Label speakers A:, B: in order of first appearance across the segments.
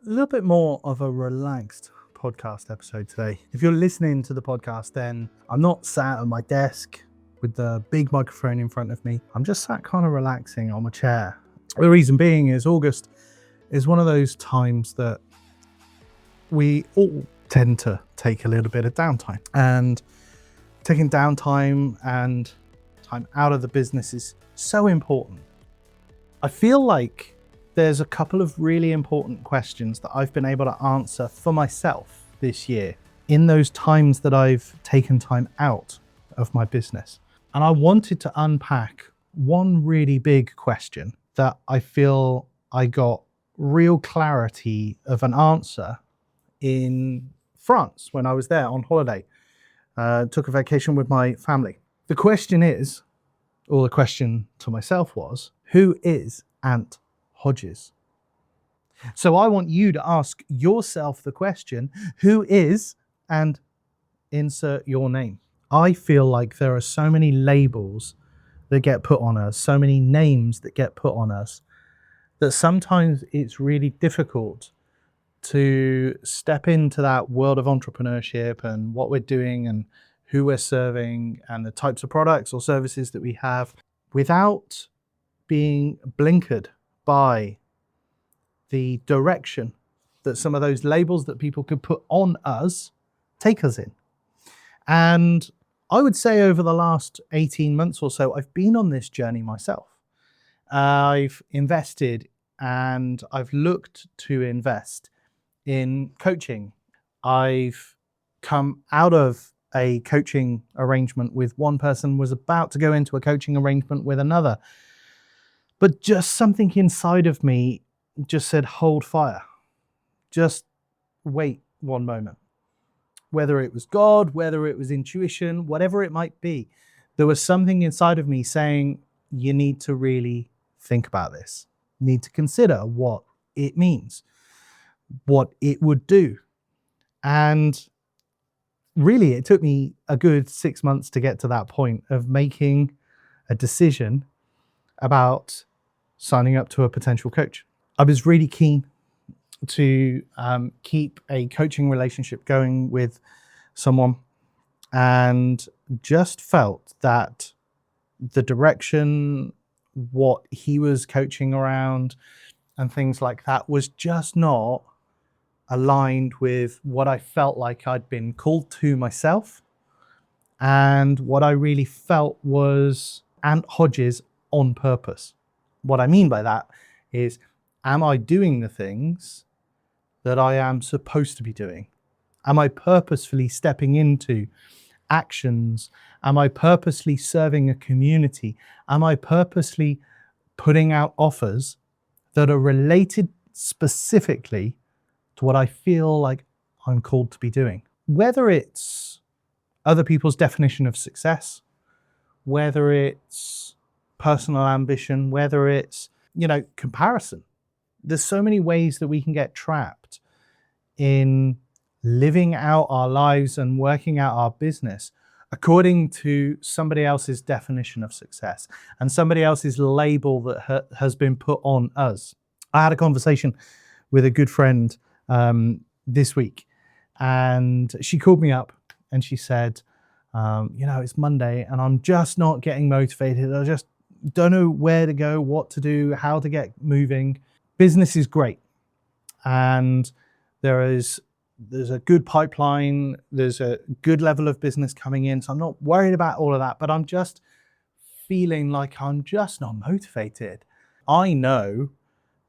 A: A little bit more of a relaxed podcast episode today. If you're listening to the podcast, then I'm not sat at my desk with the big microphone in front of me. I'm just sat kind of relaxing on my chair. The reason being is August is one of those times that we all tend to take a little bit of downtime. And taking downtime and time out of the business is so important. I feel like there's a couple of really important questions that I've been able to answer for myself this year in those times that I've taken time out of my business. And I wanted to unpack one really big question that I feel I got real clarity of an answer in France when I was there on holiday. Took a vacation with my family. The question is, or the question to myself was, who is Ant Hodges? So I want you to ask yourself the question, who is, and insert your name. I feel like there are so many labels that get put on us, so many names that get put on us, that sometimes it's really difficult to step into that world of entrepreneurship and what we're doing and who we're serving and the types of products or services that we have without being blinkered by the direction that some of those labels that people could put on us take us in. And I would say over the last 18 months or so, I've been on this journey myself. I've invested and I've looked to invest in coaching. I've come out of a coaching arrangement with one person, was about to go into a coaching arrangement with another. But just something inside of me just said, hold fire. Just wait one moment. Whether it was God, whether it was intuition, whatever it might be, there was something inside of me saying, you need to really think about this. You need to consider what it means, what it would do. And really, it took me a good 6 months to get to that point of making a decision about signing up to a potential coach. I was really keen to keep a coaching relationship going with someone and just felt that the direction, what he was coaching around and things like that was just not aligned with what I felt like I'd been called to myself and what I really felt was Ant Hodges on purpose. What I mean by that is, am I doing the things that I am supposed to be doing? Am I purposefully stepping into actions? Am I purposely serving a community? Am I purposely putting out offers that are related specifically to what I feel like I'm called to be doing? Whether it's other people's definition of success, whether it's personal ambition, whether it's, comparison. There's so many ways that we can get trapped in living out our lives and working out our business according to somebody else's definition of success and somebody else's label that has been put on us. I had a conversation with a good friend this week, and she called me up and she said, it's Monday and I'm just not getting motivated. I just don't know where to go, what to do, how to get moving. Business is great, and there's a good pipeline, there's a good level of business coming in, so I'm not worried about all of that, but I'm just feeling like I'm just not motivated. I know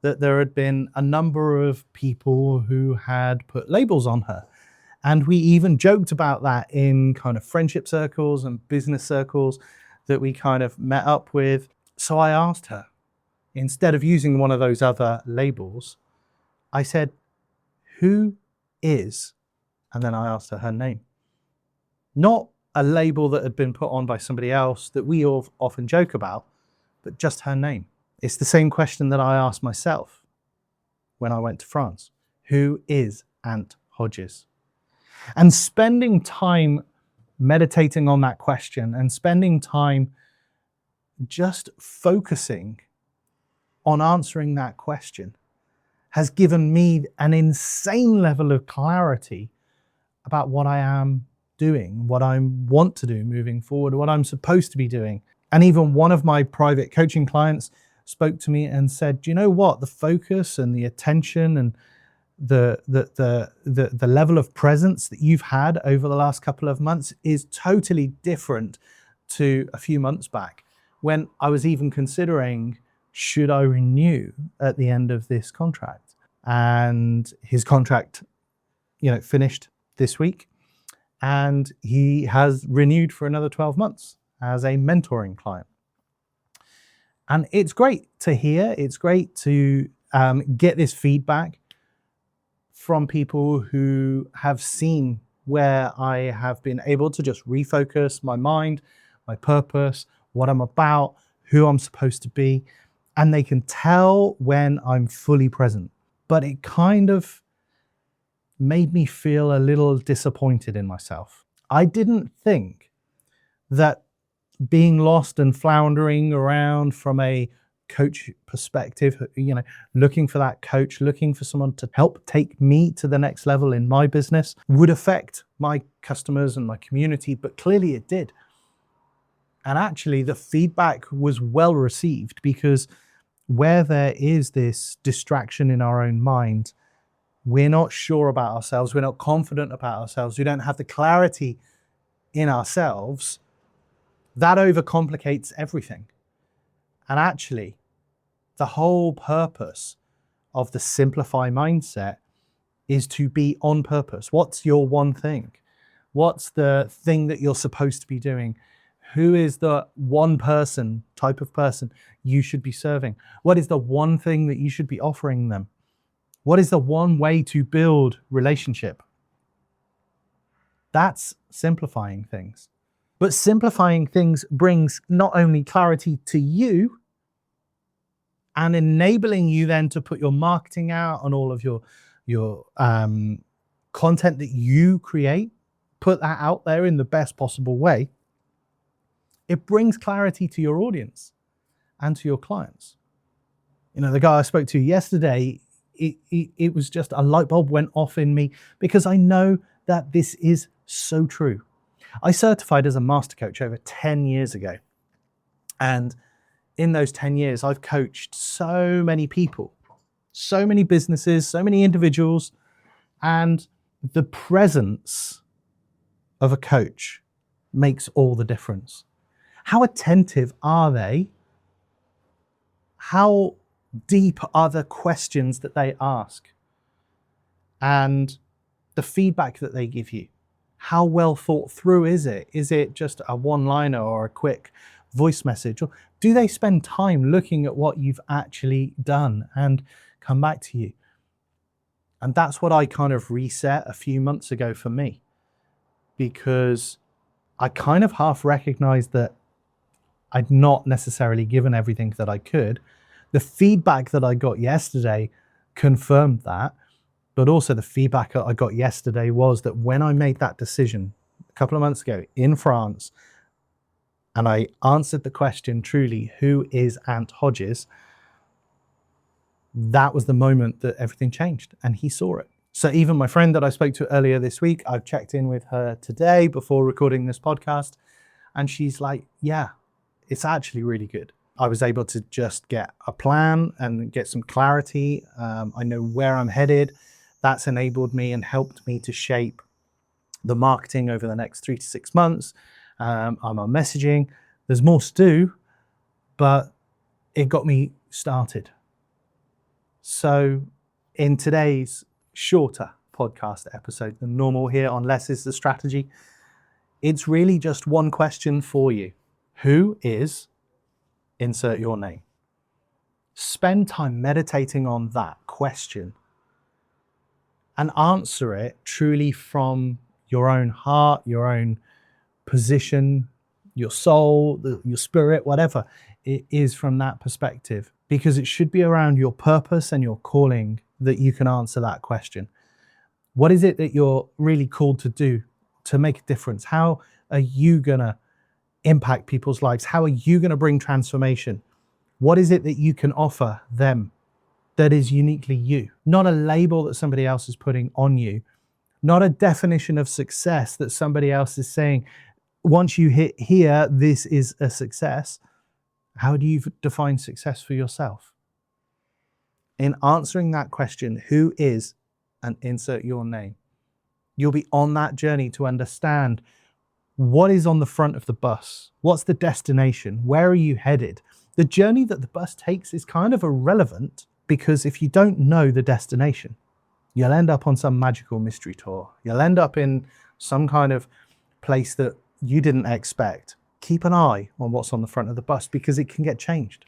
A: that there had been a number of people who had put labels on her, and we even joked about that in kind of friendship circles and business circles that we kind of met up with. So I asked her, instead of using one of those other labels, I said, who is, and then I asked her name. Not a label that had been put on by somebody else that we all often joke about, but just her name. It's the same question that I asked myself when I went to France. Who is Ant Hodges? And spending time meditating on that question and spending time just focusing on answering that question has given me an insane level of clarity about what I am doing, what I want to do moving forward, what I'm supposed to be doing. And even one of my private coaching clients spoke to me and said, do you know what? The focus and the attention and the level of presence that you've had over the last couple of months is totally different to a few months back, when I was even considering, should I renew at the end of this contract? And his contract, finished this week, and he has renewed for another 12 months as a mentoring client. And it's great to hear. It's great to get this feedback from people who have seen where I have been able to just refocus my mind, my purpose, what I'm about, who I'm supposed to be, and they can tell when I'm fully present. But it kind of made me feel a little disappointed in myself. I didn't think that being lost and floundering around from a coach perspective, looking for that coach, looking for someone to help take me to the next level in my business, would affect my customers and my community, but clearly it did. And actually the feedback was well received, because where there is this distraction in our own mind, we're not sure about ourselves, we're not confident about ourselves, we don't have the clarity in ourselves, that overcomplicates everything. And actually, the whole purpose of the Simplify mindset is to be on purpose. What's your one thing? What's the thing that you're supposed to be doing? Who is the one person, type of person you should be serving? What is the one thing that you should be offering them? What is the one way to build relationship? That's simplifying things. But simplifying things brings not only clarity to you and enabling you then to put your marketing out on all of your content that you create, put that out there in the best possible way. It brings clarity to your audience and to your clients. The guy I spoke to yesterday, it was just a light bulb went off in me, because I know that this is so true. I certified as a master coach over 10 years ago. And in those 10 years, I've coached so many people, so many businesses, so many individuals. And the presence of a coach makes all the difference. How attentive are they? How deep are the questions that they ask? And the feedback that they give you? How well thought through is it? Is it just a one-liner or a quick voice message? Or do they spend time looking at what you've actually done and come back to you? And that's what I kind of reset a few months ago for me, because I kind of half recognized that I'd not necessarily given everything that I could. The feedback that I got yesterday confirmed that. But also the feedback I got yesterday was that when I made that decision a couple of months ago in France, and I answered the question truly, who is Ant Hodges? That was the moment that everything changed, and he saw it. So even my friend that I spoke to earlier this week, I've checked in with her today before recording this podcast, and she's like, yeah, it's actually really good. I was able to just get a plan and get some clarity. I know where I'm headed. That's enabled me and helped me to shape the marketing over the next 3 to 6 months. I'm on messaging. There's more to do, but it got me started. So in today's shorter podcast episode than normal here on Less is the Strategy, it's really just one question for you. Who is, insert your name? Spend time meditating on that question and answer it truly from your own heart, your own position, your soul, your spirit, whatever it is from that perspective. Because it should be around your purpose and your calling that you can answer that question. What is it that you're really called to do to make a difference? How are you going to impact people's lives? How are you going to bring transformation? What is it that you can offer them that is uniquely you, not a label that somebody else is putting on you, not a definition of success that somebody else is saying, once you hit here, this is a success. How do you define success for yourself? In answering that question, who is, and insert your name, you'll be on that journey to understand what is on the front of the bus. What's the destination? Where are you headed? The journey that the bus takes is kind of irrelevant, because if you don't know the destination, you'll end up on some magical mystery tour. You'll end up in some kind of place that you didn't expect. Keep an eye on what's on the front of the bus, because it can get changed.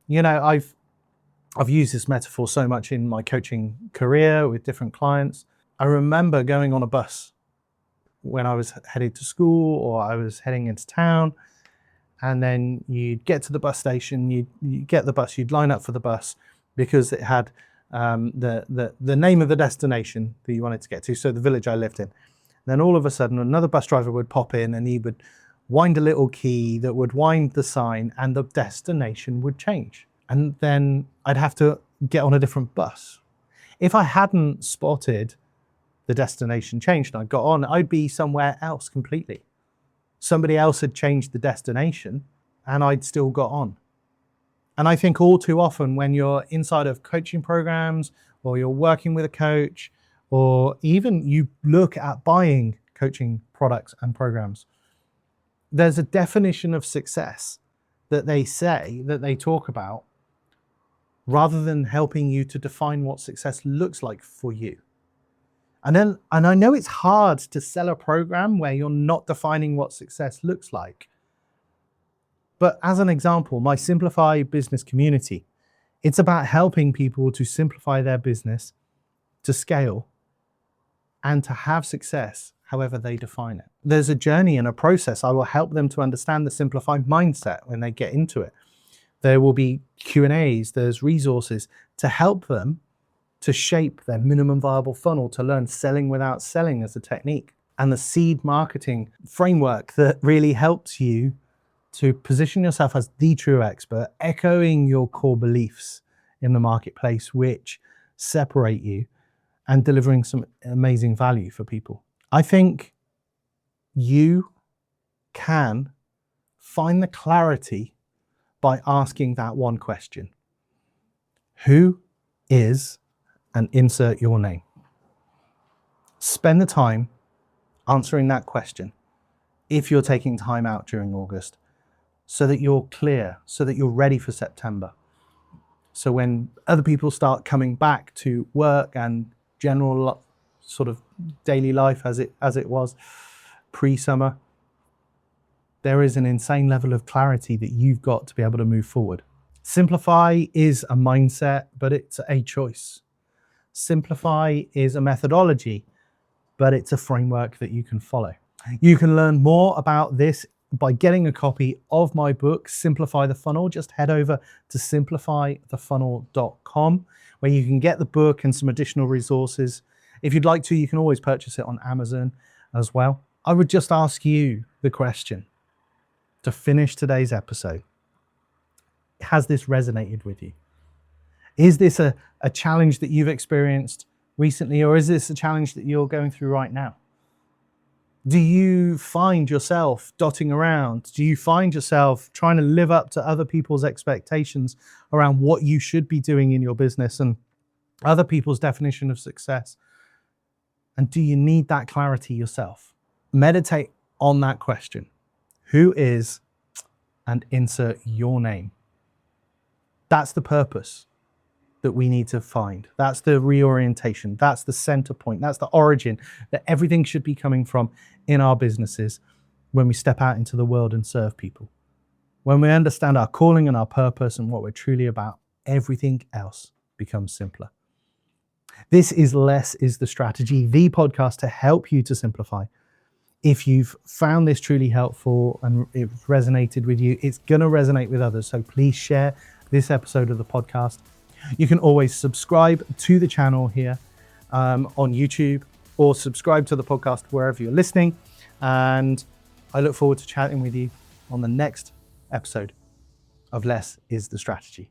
A: You know, I've used this metaphor so much in my coaching career with different clients. I remember going on a bus when I was headed to school or I was heading into town, and then you'd get to the bus station, you'd get the bus, you'd line up for the bus because it had the name of the destination that you wanted to get to, so the village I lived in. Then all of a sudden another bus driver would pop in and he would wind a little key that would wind the sign, and the destination would change. And then I'd have to get on a different bus. If I hadn't spotted the destination change and I got on, I'd be somewhere else completely. Somebody else had changed the destination and I'd still got on. And I think all too often when you're inside of coaching programs, or you're working with a coach, or even you look at buying coaching products and programs, there's a definition of success that they say, that they talk about, rather than helping you to define what success looks like for you. And I know it's hard to sell a program where you're not defining what success looks like. But as an example, my Simplify Business community, it's about helping people to simplify their business, to scale, and to have success however they define it. There's a journey and a process. I will help them to understand the Simplify mindset when they get into it. There will be Q&As, there's resources to help them to shape their minimum viable funnel, to learn selling without selling as a technique, and the seed marketing framework that really helps you to position yourself as the true expert, echoing your core beliefs in the marketplace, which separate you, and delivering some amazing value for people. I think you can find the clarity by asking that one question. Who is, and insert your name. Spend the time answering that question if you're taking time out during August, so that you're clear, so that you're ready for September. So when other people start coming back to work and general sort of daily life as it was pre-summer, there is an insane level of clarity that you've got to be able to move forward. Simplify is a mindset, but it's a choice. Simplify is a methodology, but it's a framework that you can follow. You can learn more about this by getting a copy of my book, Simplify the Funnel. Just head over to simplifythefunnel.com, where you can get the book and some additional resources. If you'd like to, you can always purchase it on Amazon as well. I would just ask you the question to finish today's episode. Has this resonated with you? Is this a challenge that you've experienced recently, or is this a challenge that you're going through right now? Do you find yourself dotting around? Do you find yourself trying to live up to other people's expectations around what you should be doing in your business and other people's definition of success? And do you need that clarity yourself? Meditate on that question. Who is, and insert your name. That's the purpose that we need to find. That's the reorientation. That's the center point. That's the origin that everything should be coming from in our businesses when we step out into the world and serve people. When we understand our calling and our purpose and what we're truly about, everything else becomes simpler. This is Less is the Strategy, the podcast to help you to simplify. If you've found this truly helpful and it's resonated with you, it's going to resonate with others. So please share this episode of the podcast. You can always subscribe to the channel here on YouTube, or subscribe to the podcast wherever you're listening. And I look forward to chatting with you on the next episode of Less is the Strategy.